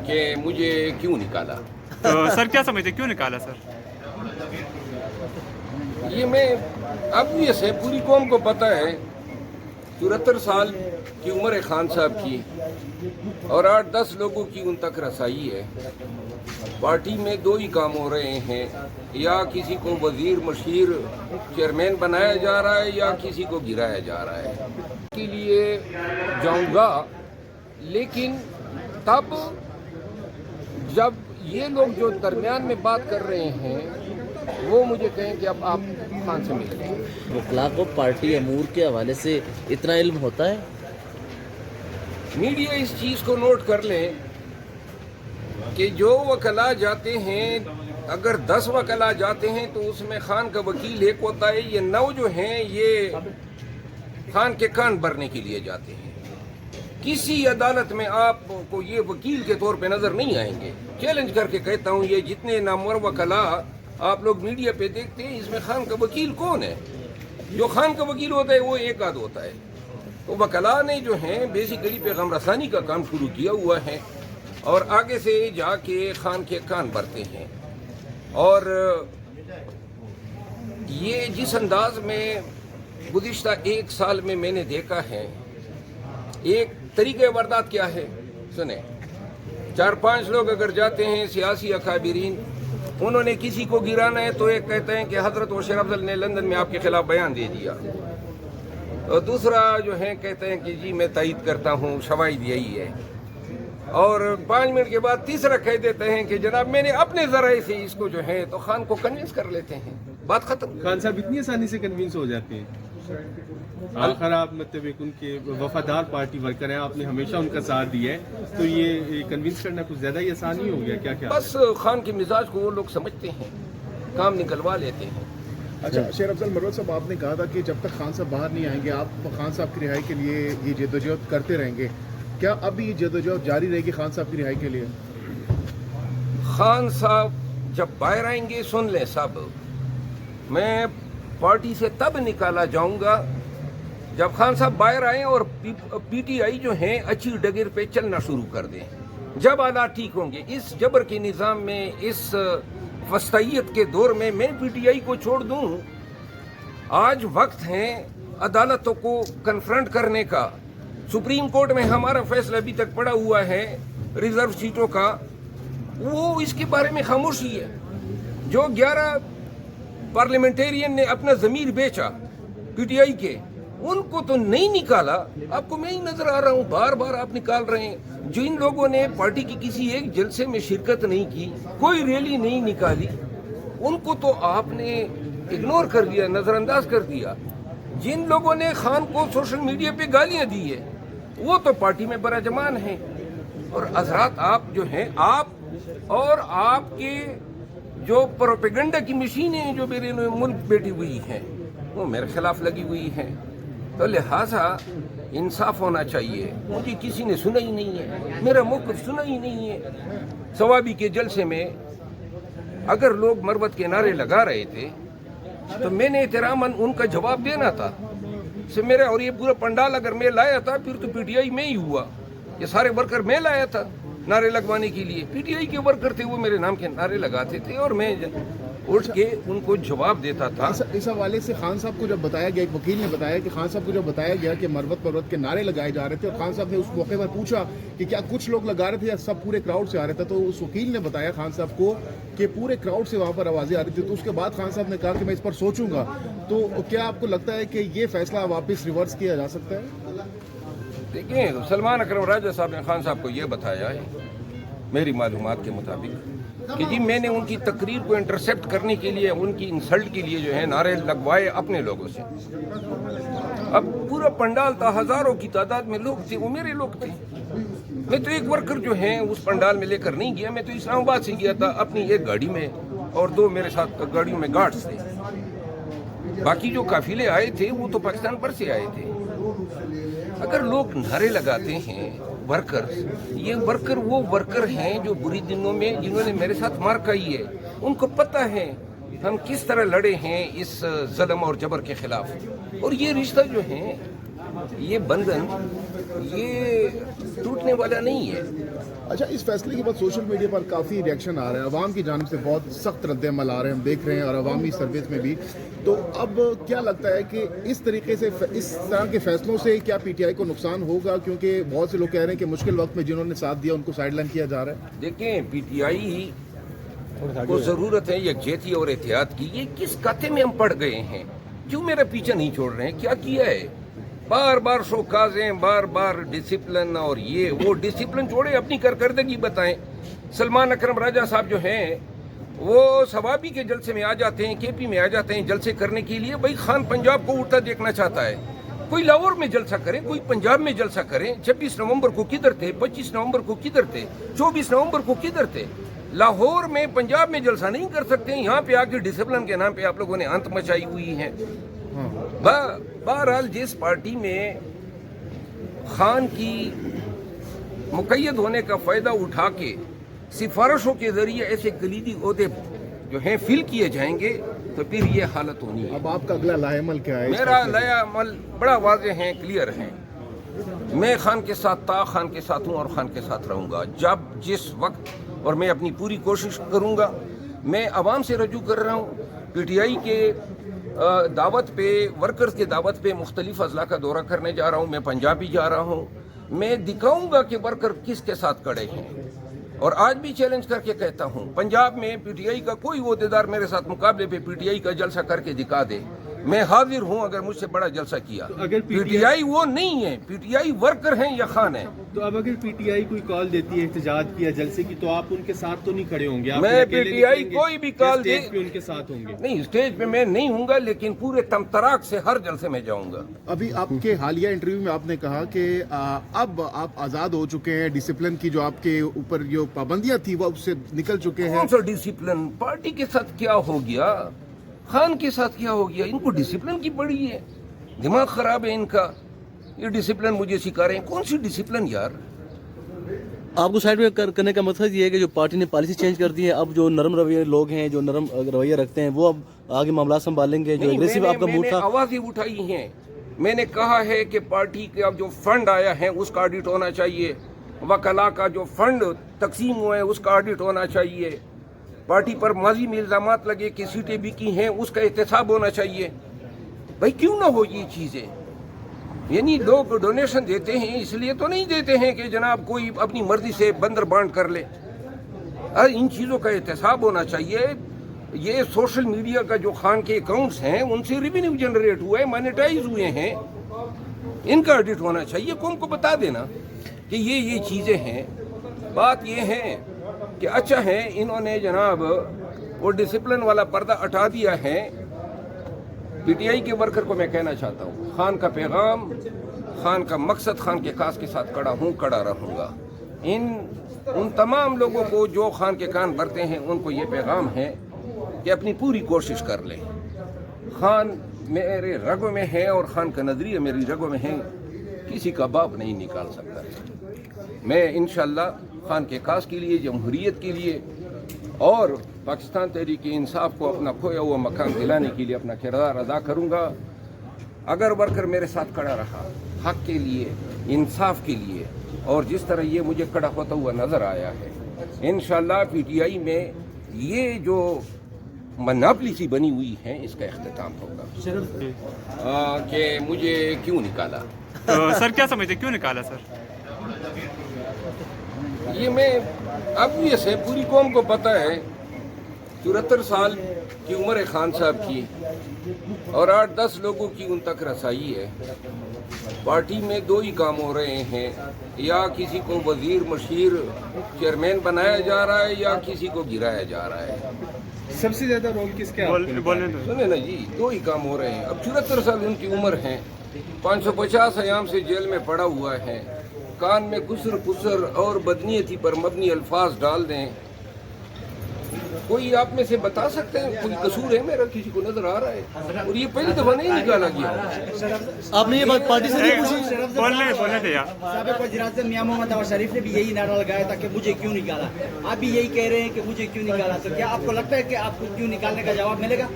کہ مجھے کیوں نکالا. تو سر کیا سمجھتے کیوں نکالا سر؟ یہ میں obvious ہے، پوری قوم کو پتہ ہے 74 سال کی عمر ہے خان صاحب کی، اور 8-10 لوگوں کی ان تک رسائی ہے. پارٹی میں دو ہی کام ہو رہے ہیں، یا کسی کو وزیر مشیر چیئرمین بنایا جا رہا ہے یا کسی کو گرایا جا رہا ہے. کے لیے جاؤں گا، لیکن تب جب یہ لوگ جو درمیان میں بات کر رہے ہیں وہ مجھے کہیں کہ اب آپ خان سے مل لیں. وکلاء کو پارٹی امور کے حوالے سے اتنا علم ہوتا ہے؟ میڈیا اس چیز کو نوٹ کر لیں کہ جو وکلاء جاتے ہیں، اگر 10 وکلاء جاتے ہیں تو اس میں خان کا وکیل ایک ہوتا ہے. یہ 9 جو ہیں یہ خان کے کان بھرنے کے لیے جاتے ہیں. کسی عدالت میں آپ کو یہ وکیل کے طور پہ نظر نہیں آئیں گے. چیلنج کر کے کہتا ہوں، یہ جتنے نامور وکلاء آپ لوگ میڈیا پہ دیکھتے ہیں، اس میں خان کا وکیل کون ہے؟ جو خان کا وکیل ہوتا ہے وہ ایک آدھ ہوتا ہے. تو وکلاء نے جو ہیں بیسیکلی پیغام رسانی کا کام شروع کیا ہوا ہے اور آگے سے جا کے خان کے کان بھرتے ہیں. اور یہ جس انداز میں گزشتہ 1 سال میں نے دیکھا ہے، ایک طریقہ واردات کیا ہے سنیں. 4-5 لوگ اگر جاتے ہیں سیاسی اکابرین، انہوں نے کسی کو گرانا ہے تو ایک کہتے ہیں کہ حضرت بشیر افضل نے لندن میں آپ کے خلاف بیان دے دیا، اور دوسرا جو ہے کہتے ہیں کہ جی میں تائید کرتا ہوں، شواہد یہی ہے. اور 5 منٹ کے بعد تیسرا کہہ دیتے ہیں کہ جناب میں نے اپنے ذرائع سے اس کو جو ہے، تو خان کو کنونس کر لیتے ہیں، بات ختم. خان صاحب اتنی آسانی سے کنونس ہو جاتے ہیں؟ آخر آپ مطلب ایک ان کے وفادار پارٹی ورکر ہیں، آپ نے ہمیشہ ان کا ساتھ دیا ہے، تو یہ کنونس کرنا کچھ زیادہ ہی آسان ہی ہو گیا کیا؟ بس خان کے مزاج کو وہ لوگ سمجھتے ہیں، کام نکلوا لیتے ہیں. اچھا شیر افضل مروت صاحب، آپ نے کہا تھا کہ جب تک خان صاحب باہر نہیں آئیں گے آپ خان صاحب کی رہائی کے لیے یہ جدوجہد کرتے رہیں گے. کیا اب یہ جدوجہد جاری رہے گی خان صاحب کی رہائی کے لیے؟ خان صاحب جب باہر آئیں گے، سن لیں سب، میں پارٹی سے تب نکالا جاؤں گا جب خان صاحب باہر آئیں اور پی ٹی آئی جو ہیں اچھی ڈگر پہ چلنا شروع کر دیں. جب حالات ٹھیک ہوں گے، اس جبر کے نظام میں، اس وسطیت کے دور میں پی ٹی آئی کو چھوڑ دوں؟ آج وقت ہے عدالتوں کو کنفرنٹ کرنے کا. سپریم کورٹ میں ہمارا فیصلہ ابھی تک پڑا ہوا ہے ریزرو سیٹوں کا، وہ اس کے بارے میں خاموشی ہے. جو 11 پارلیمنٹیرین نے اپنا ضمیر بیچا پی ٹی آئی کے، ان کو تو نہیں نکالا. آپ کو میں ہی نظر آ رہا ہوں، بار بار آپ نکال رہے ہیں. جن لوگوں نے پارٹی کی کسی ایک جلسے میں شرکت نہیں کی، کوئی ریلی نہیں نکالی، ان کو تو آپ نے اگنور کر دیا، نظر انداز کر دیا. جن لوگوں نے خان کو سوشل میڈیا پہ گالیاں دی ہے، وہ تو پارٹی میں براجمان ہیں. اور حضرات آپ جو ہیں، آپ اور آپ کے جو پروپیگنڈا کی مشینیں جو میرے ملک بیٹھی ہوئی ہیں، وہ میرے خلاف لگی ہوئی ہیں. تو لہٰذا انصاف ہونا چاہیے. مجھے کسی نے سنا ہی نہیں ہے، میرا موقف سنا ہی نہیں ہے. ثوابی کے جلسے میں اگر لوگ مروت کے نعرے لگا رہے تھے تو میں نے احتراماً ان کا جواب دینا تھا. میرا اور یہ پورا پنڈال اگر میں لایا تھا پھر تو پی ٹی آئی میں ہی ہوا. یہ سارے ورکر میں لایا تھا نعرے لگوانے کے لیے. پی ٹی آئی کے ورکر تھے، وہ میرے نام کے نعرے لگاتے تھے اور میں اٹھ کے ان کو جواب دیتا تھا. اس حوالے سے خان صاحب کو جب بتایا گیا، ایک وکیل نے بتایا کہ خان صاحب کو جب بتایا گیا کہ مروت کے نعرے لگائے جا رہے تھے، اور خان صاحب نے اس موقع پر پوچھا کہ کیا کچھ لوگ لگا رہے تھے یا سب پورے کراؤڈ سے آ رہا تھا، تو اس وکیل نے بتایا خان صاحب کو کہ پورے کراؤڈ سے وہاں پر آوازیں آ رہی تھی. تو اس کے بعد خان صاحب نے کہا کہ میں اس پر سوچوں گا. تو کیا آپ کو لگتا ہے کہ یہ فیصلہ واپس ریورس کیا جا سکتا ہے؟ دیکھیں، سلمان اکرم راجہ صاحب نے خان صاحب کو یہ بتایا ہے میری معلومات کے مطابق کہ جی میں نے ان کی تقریر کو انٹرسپٹ کرنے کے لیے، ان کی انسلٹ کے لیے جو ہے نعرے لگوائے اپنے لوگوں سے. اب پورا پنڈال تھا، ہزاروں کی تعداد میں لوگ تھے، وہ میرے لوگ تھے. میں تو ایک ورکر جو ہیں اس پنڈال میں لے کر نہیں گیا، میں تو اسلام آباد سے گیا تھا اپنی ایک گاڑی میں، اور 2 میرے ساتھ گاڑیوں میں گارڈز تھے. باقی جو قافلے آئے تھے وہ تو پاکستان پر سے آئے تھے. اگر لوگ نعرے لگاتے ہیں ورکر، یہ ورکر وہ ورکر ہیں جو بری دنوں میں جنہوں نے میرے ساتھ مار کھائی ہے، ان کو پتہ ہے ہم کس طرح لڑے ہیں اس ظلم اور جبر کے خلاف. اور یہ رشتہ جو ہیں ये बंधन ये टूटने वाला नहीं है। अच्छा, इस फैसले के बाद सोशल मीडिया पर काफ़ी रिएक्शन आ रहा है, अवाम की जानिब से बहुत सख्त रद्द-ए-अमल आ रहे हैं, हम देख रहे हैं, और अवामी सर्विस में भी। तो अब क्या लगता है कि इस तरीके से, इस तरह के फैसलों से क्या पीटीआई को नुकसान होगा? क्योंकि बहुत से लोग कह रहे हैं कि मुश्किल वक्त में जिन्होंने साथ दिया उनको साइडलाइन किया जा रहा है। देखें, पीटीआई को जरूरत है यकजहती और एहतियात की। ये किस काते में हम पड़ गए हैं? क्यों मेरा पीछा नहीं छोड़ रहे हैं? क्या किया है? बार बार शोकाजें, बार बार डिसिप्लिन, और ये वो डिसिप्लिन छोड़े, अपनी कारकर्दगी बताएं। सलमान अकरम राजा साहब जो हैं वो सवाबी के जलसे में आ जाते हैं, केपी में आ जाते हैं जलसे करने के लिए। भाई खान पंजाब को उठता देखना चाहता है, कोई लाहौर में जलसा करे, कोई पंजाब में जलसा करे। 26 नवंबर को किधर थे? 25 नवंबर को किधर थे? 24 नवंबर को किधर थे? लाहौर में, पंजाब में जलसा नहीं कर सकते। यहाँ पे आके डिसिप्लिन के नाम पे आप लोगों ने अंत मचाई हुई है। बहरहाल जिस पार्टी में खान की मुकय्यद होने का फायदा उठा के सिफारिशों के जरिए ऐसे कलीदी ओहदे जो हैं फिल किए जाएंगे, तो फिर ये हालत होनी है। अब आपका अगला लाहेमल क्या है? मेरा लाहेमल बड़ा वाज़ेह है, क्लियर है। मैं खान के साथ था, खान के साथ हूँ और खान के साथ रहूँगा जब जिस वक्त, और मैं अपनी पूरी कोशिश करूँगा। मैं आवाम से रजू कर रहा हूँ, पीटीआई के दावत पे, वर्कर्स के दावत पे मुख्तलिफ अजला का दौरा करने जा रहा हूँ। मैं पंजाब भी जा रहा हूँ। मैं दिखाऊंगा कि वर्कर किसके साथ खड़े हैं, और आज भी चैलेंज करके कहता हूँ, पंजाब में पीटीआई का कोई ओहदेदार मेरे साथ मुकाबले पे पीटीआई का जलसा करके दिखा दे, मैं हाजिर हूँ अगर मुझसे बड़ा जलसा किया। तो अगर पीटीआई वो नहीं है, पीटीआई वर्कर हैं या खान है। तो अब अगर पीटीआई कोई कॉल देती है एहतजाज की या जलसे की, तो आप उनके साथ तो नहीं खड़े होंगे? आप मैं अकेले पीटीआई निकलेंगे, कोई भी कॉल दे, स्टेज पे उनके साथ होंगे? नहीं, स्टेज पे मैं नहीं हूँगा, लेकिन पूरे तमतराक से हर जलसे में जाऊँगा। अभी आपके हालिया इंटरव्यू में आपने कहा कि अब आप आज़ाद हो चुके हैं, डिसिप्लिन की जो आपके ऊपर जो पाबंदियां थी वो उससे निकल चुके हैं। कौन सा डिसिप्लिन? पार्टी के साथ क्या हो गया, खान के साथ क्या हो गया? इनको डिसिप्लिन की पड़ी है, दिमाग खराब है इनका। ये डिसिप्लिन मुझे सिखा रहे हैं, कौन सी डिसिप्लिन यार? आपको साइड में करने का मकसद ये है कि जो पार्टी ने पॉलिसी चेंज कर दी है, अब जो नरम रवैये लोग हैं, जो नरम रवैया रखते हैं, वो अब आगे मामला संभालेंगे। जो एग्रेसिव आपका मूड था, आवाजें उठाई हैं। मैंने कहा है कि पार्टी का जो फंड आया है उसका ऑडिट होना चाहिए, वकला का जो फंड तकसीम हुआ है उसका ऑडिट होना चाहिए, पार्टी पर माजी में इल्जामात लगे कि सीटें बिकी हैं उसका एहतसाब होना चाहिए। भाई क्यों ना हो ये चीज़ें? यानी लोग डोनेशन देते हैं इसलिए तो नहीं देते हैं कि जनाब कोई अपनी मर्जी से बंदर बांट कर ले। इन चीज़ों का एहतसाब होना चाहिए। ये सोशल मीडिया का जो खान के अकाउंट्स हैं उनसे रेवेन्यू जनरेट हुआ है, मोनेटाइज हुए हैं, इनका ऑडिट होना चाहिए। कौन को बता देना कि ये चीज़ें हैं। बात ये है कि अच्छा है इन्होंने जनाब वो डिसिप्लिन वाला पर्दा हटा दिया है। पीटीआई के वर्कर को मैं कहना चाहता हूँ, खान का पैगाम, खान का मकसद, खान के काज के साथ खड़ा हूँ, खड़ा रहूँगा। उन तमाम लोगों को जो खान के कान भरते हैं उनको ये पैगाम है कि अपनी पूरी कोशिश कर लें। खान मेरे रगों में है और खान का नजरिया मेरी रगों में है, किसी का बाप नहीं निकाल सकता। मैं इंशाअल्लाह खान के काज के लिए, जमहूरियत के लिए और पाकिस्तान तहरीक इंसाफ को अपना खोया हुआ मकाम दिलाने के लिए अपना किरदार अदा करूँगा। अगर वर्कर मेरे साथ खड़ा रहा हक के लिए, इंसाफ के लिए, और जिस तरह ये मुझे खड़ा होता हुआ नज़र आया है, इंशाअल्लाह पीटीआई में ये जो मनापली सी बनी हुई है इसका इख्तिताम होगा। कि मुझे क्यों निकाला? तो सर क्या समझते, क्यों निकाला सर? ये मैं ऑब्वियस है, पूरी कौम को पता है। 74 साल की उम्र है खान साहब की और 8-10 लोगों की उन तक रसाई है। पार्टी में दो ही काम हो रहे हैं, या किसी को वजीर मशीर चेयरमैन बनाया जा रहा है या किसी को गिराया जा रहा है। सबसे ज्यादा रोल किसका? बोलने दो। सुने ना जी, दो ही काम हो रहे हैं। अब 74 साल उनकी उम्र है, 550 अयाम से जेल में पड़ा हुआ है, कान में कुसर पुसर और बदनीयती पर मबनी अल्फाज डाल दें। कोई आप में से बता सकते हैं कोई कसूर है मेरा? किसी को नजर आ रहा है? और ये पहली दफा नहीं निकाला गया। आपने ये बात पार्टी से नहीं पूछी? बोलने दे यार। साबिक़ वज़ीर-ए-आज़म मियां मोहम्मद नवाज शरीफ ने भी यही नारा लगाया था कि मुझे क्यों निकाला। आप भी यही कह रहे हैं कि मुझे क्यों निकाला, तो क्या आपको लगता है कि आपको क्यों निकालने का जवाब मिलेगा?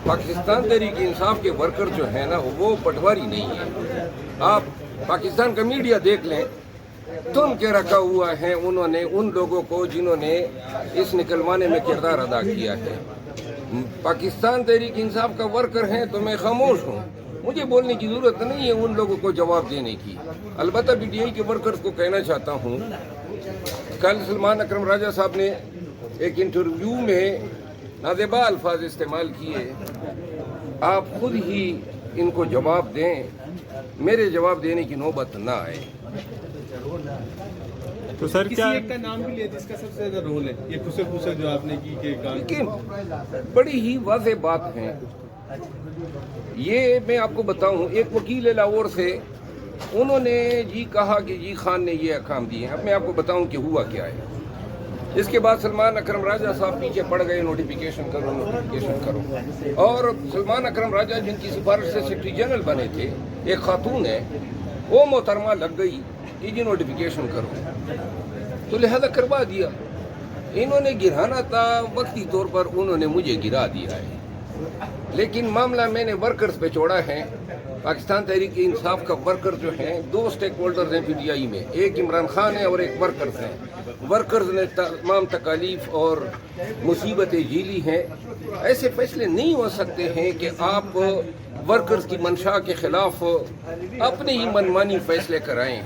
पाकिस्तान तहरीक इंसाफ के वर्कर जो है ना वो पटवारी नहीं है। आप पाकिस्तान का मीडिया देख लें, तुम के रखा हुआ है उन्होंने उन लोगों को जिन्होंने इस निकलवाने में किरदार अदा किया है। पाकिस्तान तहरीक इंसाफ का वर्कर है तो मैं खामोश हूँ, मुझे बोलने की जरूरत नहीं है उन लोगों को जवाब देने की। अलबत्ता पीटीआई के वर्कर्स को कहना चाहता हूँ, कल सलमान अकरम राजा साहब ने एक इंटरव्यू में नादेबा अल्फाज इस्तेमाल किए, आप खुद ही इनको जवाब दें, मेरे जवाब देने की नौबत ना आए। तो सर किसी क्या एक का नाम भी लिया जिसका सबसे ज्यादा रोल है, ये खुसे खुसे जो आपने की के काम लेकिन बड़ी ही वाज़ेह बात है ये, मैं आपको बताऊं, एक वकील लाहौर से उन्होंने जी कहा कि जी खान ने ये अहकाम दिए। अब मैं आपको बताऊं कि हुआ क्या है। इसके बाद सलमान अकरम राजा साहब पीछे पड़ गए, नोटिफिकेशन करो। और सलमान अकरम राजा जिनकी सिफारिश से सेक्रेटरी जनरल बने थे, एक खातून है, वो मोहतरमा लग गई कि जी नोटिफिकेशन करो, तो लिहाजा करवा दिया। इन्होंने गिराना था, वक्ती तौर पर उन्होंने मुझे गिरा दिया है, लेकिन मामला मैंने वर्कर्स पे छोड़ा है। पाकिस्तान तहरीक इंसाफ का वर्कर जो हैं, दो स्टेक होल्डर्स हैं पीटीआई में, एक इमरान खान है और एक वर्कर्स हैं। वर्कर्स ने तमाम तकालीफ और मुसीबतें झेली हैं। ऐसे फैसले नहीं हो सकते हैं कि आप वर्कर्स की मंशा के खिलाफ अपने ही मनमानी फैसले कराएं।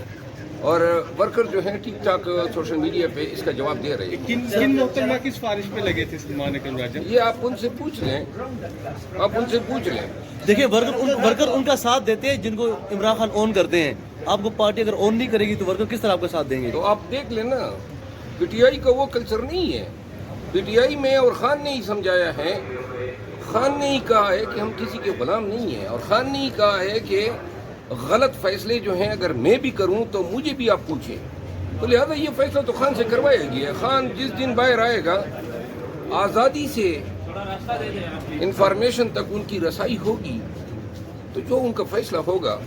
और वर्कर जो हैं ठीक ठाक सोशल मीडिया पे इसका जवाब दे रहे हैं। किन मोहतरमा की सिफारिश पे लगे थे सलमान अकरम राजा? ये आप उनसे पूछ लें, आप उनसे पूछ लें। देखिए वर्कर उनका साथ देते हैं जिनको इमरान खान ऑन करते हैं। आपको पार्टी अगर ऑन नहीं करेगी तो वर्कर किस तरह आपका साथ देंगे? तो आप देख लेना, पीटीआई का वो कल्चर नहीं है। पीटीआई में और खान ने ही समझाया है, खान ने ही कहा है कि हम किसी के गुलाम नहीं हैं, और खान ने ही कहा है कि गलत फैसले जो हैं अगर मैं भी करूं तो मुझे भी आप पूछें। तो लिहाजा ये फैसला तो खान से करवाया गया। खान जिस दिन बाहर आएगा, आज़ादी से इंफॉर्मेशन तक उनकी रसाई होगी, तो जो उनका फैसला होगा